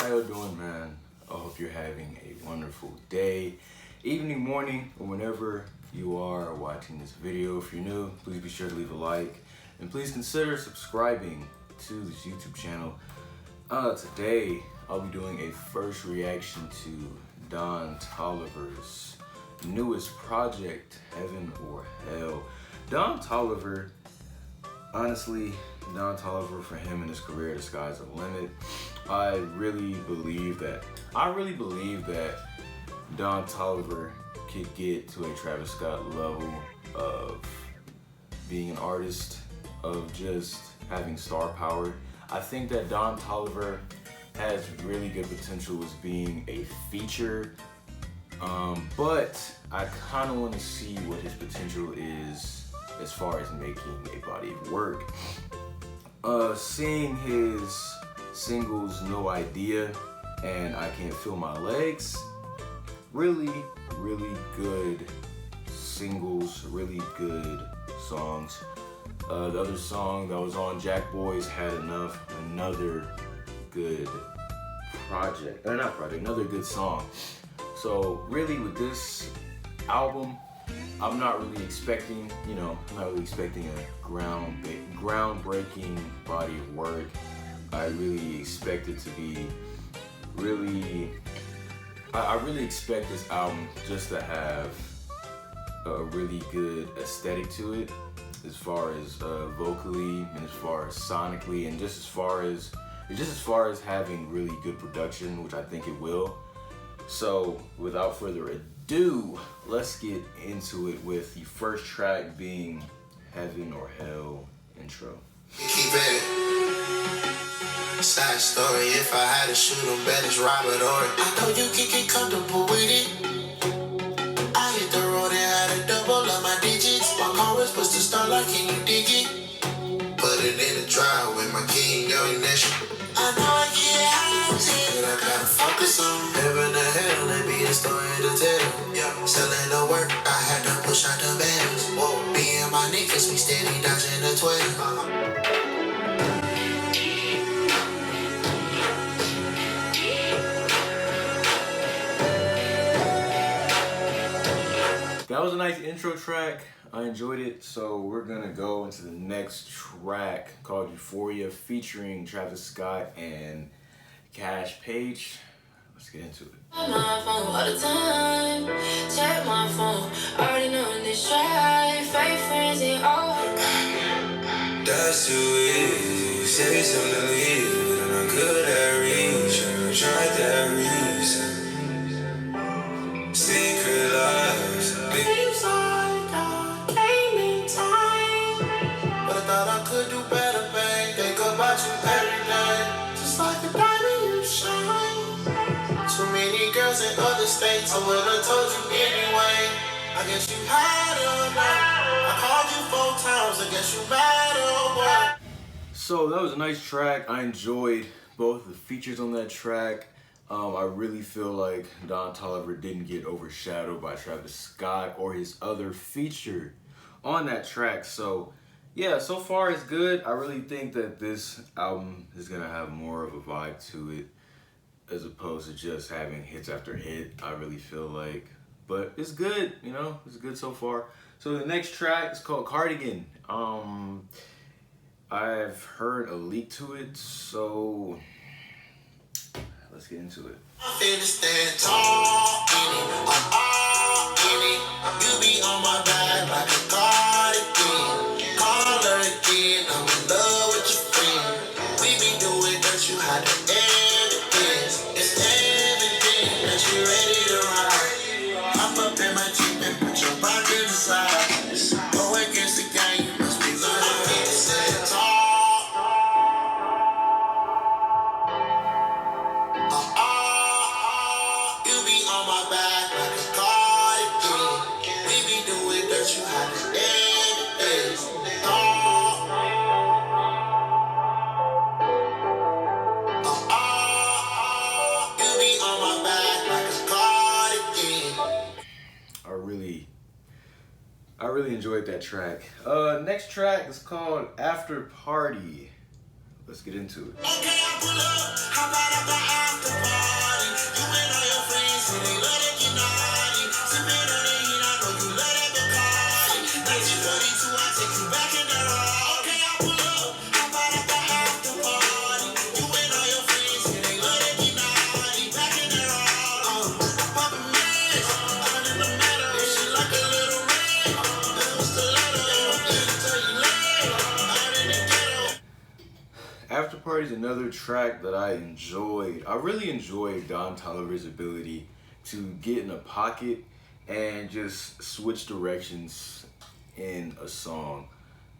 How you doing, man? I hope you're having a wonderful day, evening, morning, or whenever you are watching this video. If you're new, please be sure to leave a like and please consider subscribing to this YouTube channel. Today I'll be doing a first reaction to Don Toliver's newest project, Heaven or Hell. Don Toliver, honestly, Don Toliver, for him in his career, the sky's the limit. I really believe that Don Toliver could get to a Travis Scott level of being an artist, of just having star power. I think that Don Toliver has really good potential as being a feature, but I kind of want to see what his potential is as far as making a body of work. Seeing his singles No Idea and I Can't Feel My Legs, really good singles, really good songs. The other song that was on Jack Boys, Had Enough, another good another good song. So really with this album, I'm not really expecting, a groundbreaking body of work. I really expect it to be I really expect this album just to have a really good aesthetic to it, as far as vocally and as far as sonically, and just as far as having really good production, which I think it will. So without further ado, let's get into it with the first track being Heaven or Hell intro. Keep it. Side story, if I had to shoot him, bet it's Robert Ory. I know you can get comfortable with it. I hit the road and had to double up my digits. My car was supposed to start like, can you dig it? Put it in the drive with my king, yo, ignition. I know I get out here, but I gotta focus on heaven or hell, let me a story to tell. Yeah, selling the work, I had to push out the bands. Whoa, me and my niggas, we steady dodging the 12. That was a nice intro track. I enjoyed it. So we're gonna go into the next track called Euphoria, featuring Travis Scott and Cash Page. Let's get into it. My phone all the time, check my phone, already knowing this track, fake friends and all. That's too easy, say something to leave, and I'm good at reaching, try that reason. Secret lives, Seems like I came in time, but I thought I could do better, babe. Think about you every day, just like the diamond you shine. too many girls in other states, I would've told you anyway. I guess you had enough. I called you 4 times, I guess you mad or what? So that was a nice track. I enjoyed both the features on that track. I really feel like Don Toliver didn't get overshadowed by Travis Scott or his other feature on that track. So yeah, so far it's good. I really think that this album is gonna have more of a vibe to it, as opposed to just having hits after hit, I really feel like. But it's good, it's good so far. So the next track is called Cardigan. I've heard a leak to it, so let's get into it. I feel to stand tall in it, I'm all in it. You be on my back like a cardigan. Call her again, I'm in love with your friend. We be doing that, you had the evidence. It's evident that you ready to ride. Hop up in my Jeep and put your back to the side. Go against the game, you must be learning. I feel to stand tall. You be on my back like a cardigan. We be doing that, you had the evidence. You be on my back like a cardigan. I really enjoyed that track. Next track is called After Party. Let's get into it. Okay, I pull up. How about I got after Party is another track that I enjoyed. I really enjoyed Don Toliver's ability to get in a pocket and just switch directions in a song.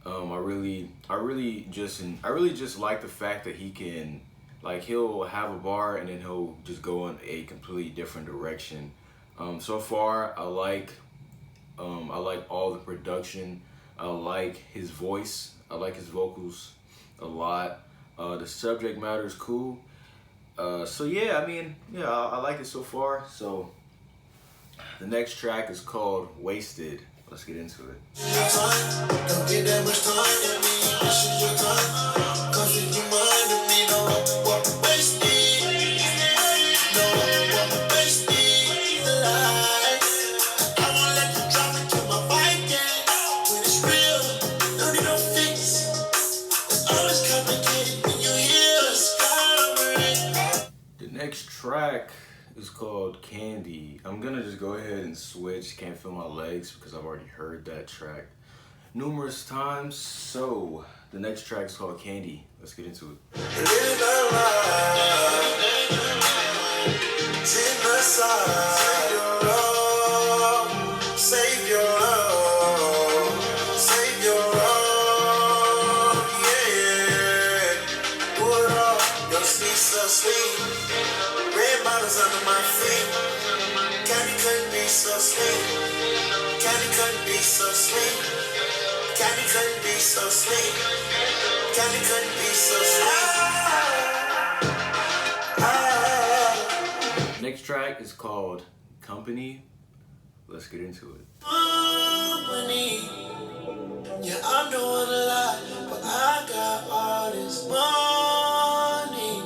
I really just like the fact that he can, like, he'll have a bar and then he'll just go in a completely different direction. So far, I like all the production. I like his voice. I like his vocals a lot. The subject matter is cool. So yeah, I mean, yeah, I like it so far. So the next track is called Wasted. Let's get into it. Don't get that much time to me. This is your time. Cause if you mind to me, no what wasted. No what wasted life. I won't let you drop into my vibe, yeah. When it's real, no need no fix. It's always complicated when you hear us cover. The next track is called Candy. I'm gonna just go ahead and switch Can't Feel My Legs because I've already heard that track numerous times. So the next track is called Candy. Let's get into it. Live a life. Take my side. Your love. Save your love. Save your love. Yeah. Put up your sweet, so sweet. Red bottles under my feet. Candy couldn't be so sweet. Candy couldn't be so sweet. Candy couldn't be so sweet. Candy couldn't be so sweet. Next track is called Company. Let's get into it. Company. Yeah, I'm doing a lot, but I got all this money.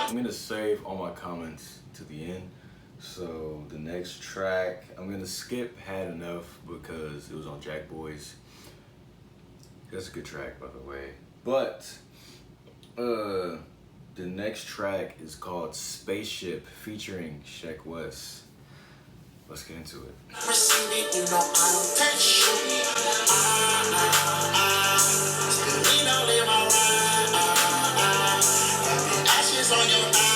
I'm gonna save all my comments to the end. So the next track, I'm gonna skip Had Enough because it was on Jack Boys. That's a good track, by the way. But the next track is called Spaceship featuring Sheck West. Let's get into it. Receive it, you know I don't take shit. Still need to live my life. Ashes on your eyes.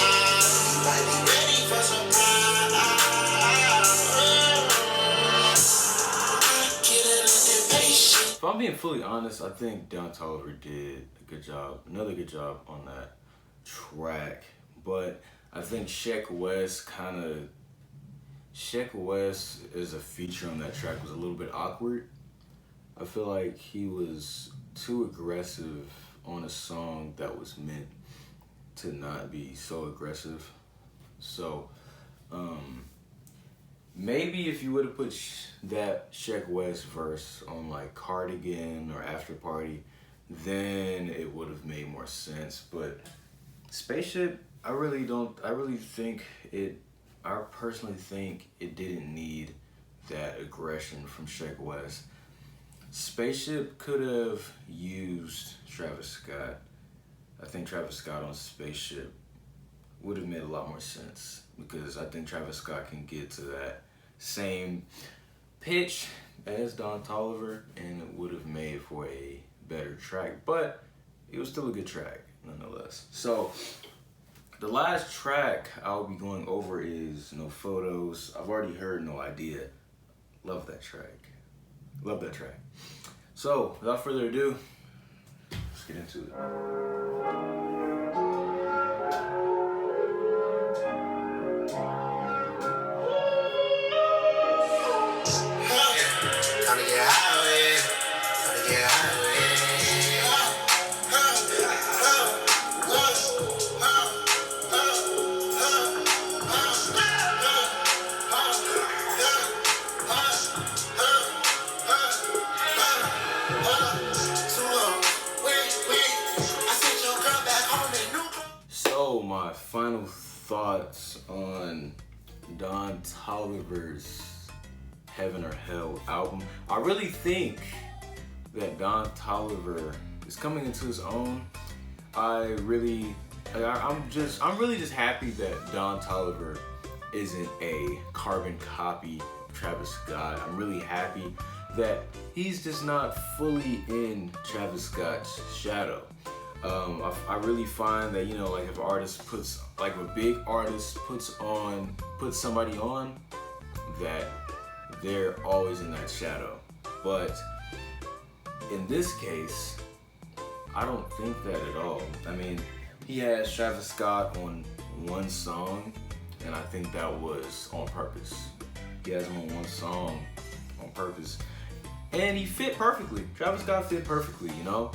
You might be ready for some If I'm being fully honest, I think Don Toliver did a good job, another good job on that track. But I think Sheck West as a feature on that track was a little bit awkward. I feel like he was too aggressive on a song that was meant to not be so aggressive. So maybe if you would have put that Sheck West verse on like Cardigan or After Party, then it would have made more sense. But Spaceship, I personally think it didn't need that aggression from Sheck West. Spaceship could have used Travis Scott. I think Travis Scott on Spaceship would have made a lot more sense because I think Travis Scott can get to that same pitch as Don Toliver and it would have made for a better track, but it was still a good track nonetheless. So the last track I'll be going over is No Photos. I've already heard No Idea. Love that track. Love that track. So without further ado, let's get into it. So my final thoughts on Don Toliver's Heaven or Hell album. I really think that Don Toliver is coming into his own. I'm really just happy that Don Toliver isn't a carbon copy of Travis Scott. I'm really happy that he's just not fully in Travis Scott's shadow. I really find that, you know, like if a big artist puts somebody on, that they're always in that shadow. But in this case, I don't think that at all. I mean, he has Travis Scott on one song, and I think that was on purpose. He has him on one song on purpose. And he fit perfectly. Travis Scott fit perfectly, you know?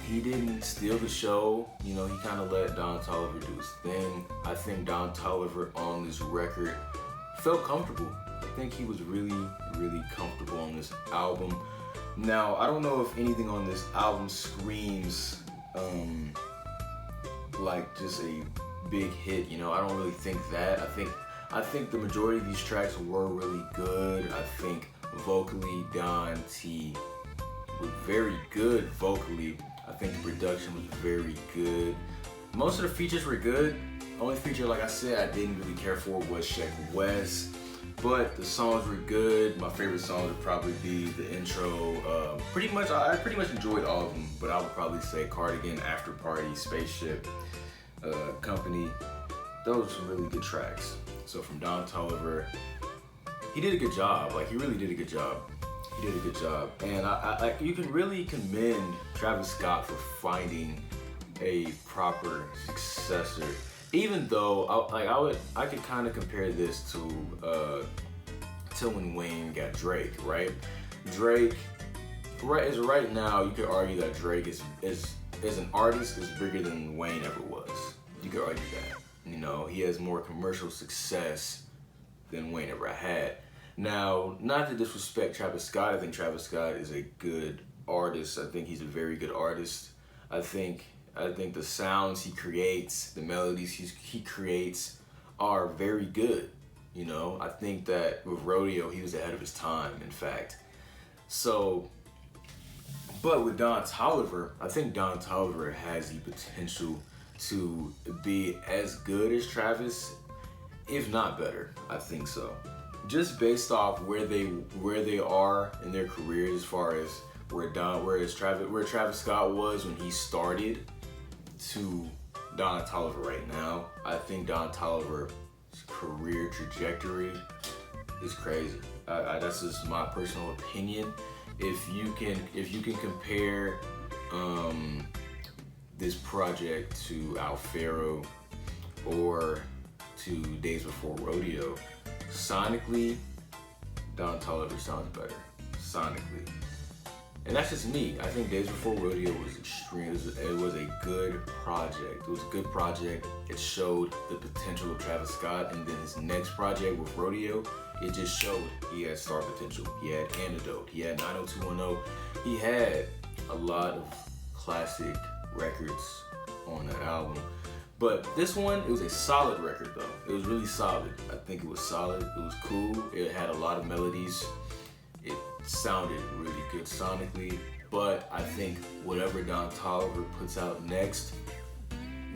He didn't steal the show. You know, he kind of let Don Toliver do his thing. I think Don Toliver on this record felt comfortable. I think he was really, really comfortable on this album. Now, I don't know if anything on this album screams like just a big hit, you know. I don't really think that. I think the majority of these tracks were really good. I think vocally Don T was very good vocally. I think the production was very good. Most of the features were good. The only feature, like I said, I didn't really care for was Sheck West. But the songs were good. My favorite song would probably be the intro. I pretty much enjoyed all of them, but I would probably say Cardigan, After Party, Spaceship, Company. Those are really good tracks. So from Don Toliver, he did a good job. Like, he really did a good job. He did a good job. And you can really commend Travis Scott for finding a proper successor. Even though I could kind of compare this to when Wayne got Drake, right? Drake, right now, you could argue that Drake is an artist is bigger than Wayne ever was. You could argue that. You know, he has more commercial success than Wayne ever had. Now, not to disrespect Travis Scott, I think Travis Scott is a good artist. I think he's a very good artist. I think the sounds he creates, the melodies he creates are very good. You know, I think that with Rodeo, he was ahead of his time, in fact. So, but with Don Toliver, I think Don Toliver has the potential to be as good as Travis, if not better. I think so. Just based off where they are in their careers, as far as where Travis Scott was when he started to Don Toliver right now, I think Don Toliver's career trajectory is crazy. That's just my personal opinion. If you can compare this project to Alfaro or to Days Before Rodeo, sonically, Don Toliver sounds better. Sonically. And that's just me. I think Days Before Rodeo was extreme. It was a good project. It was a good project. It showed the potential of Travis Scott. And then his next project with Rodeo, it just showed he had star potential. He had Antidote. He had 90210. He had a lot of classic records on that album. But this one, it was a solid record though. It was really solid. I think it was solid. It was cool. It had a lot of melodies. It sounded really good sonically. But I think whatever Don Toliver puts out next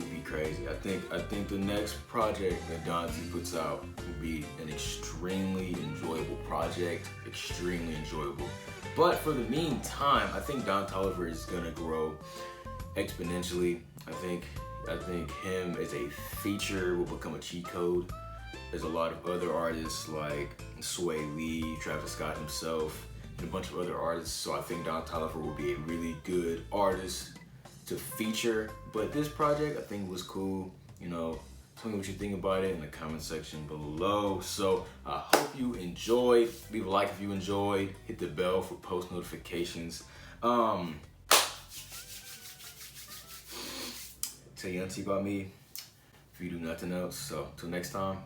will be crazy. I think the next project that Don T puts out will be an extremely enjoyable project. Extremely enjoyable. But for the meantime, I think Don Toliver is gonna grow exponentially. I think him as a feature will become a cheat code. There's a lot of other artists like Sway Lee, Travis Scott himself, and a bunch of other artists. So I think Don Toliver will be a really good artist to feature. But this project, I think, was cool. You know, tell me what you think about it in the comment section below. So I hope you enjoyed. Leave a like if you enjoyed. Hit the bell for post notifications. Tell your auntie about me if you do nothing else. So till next time,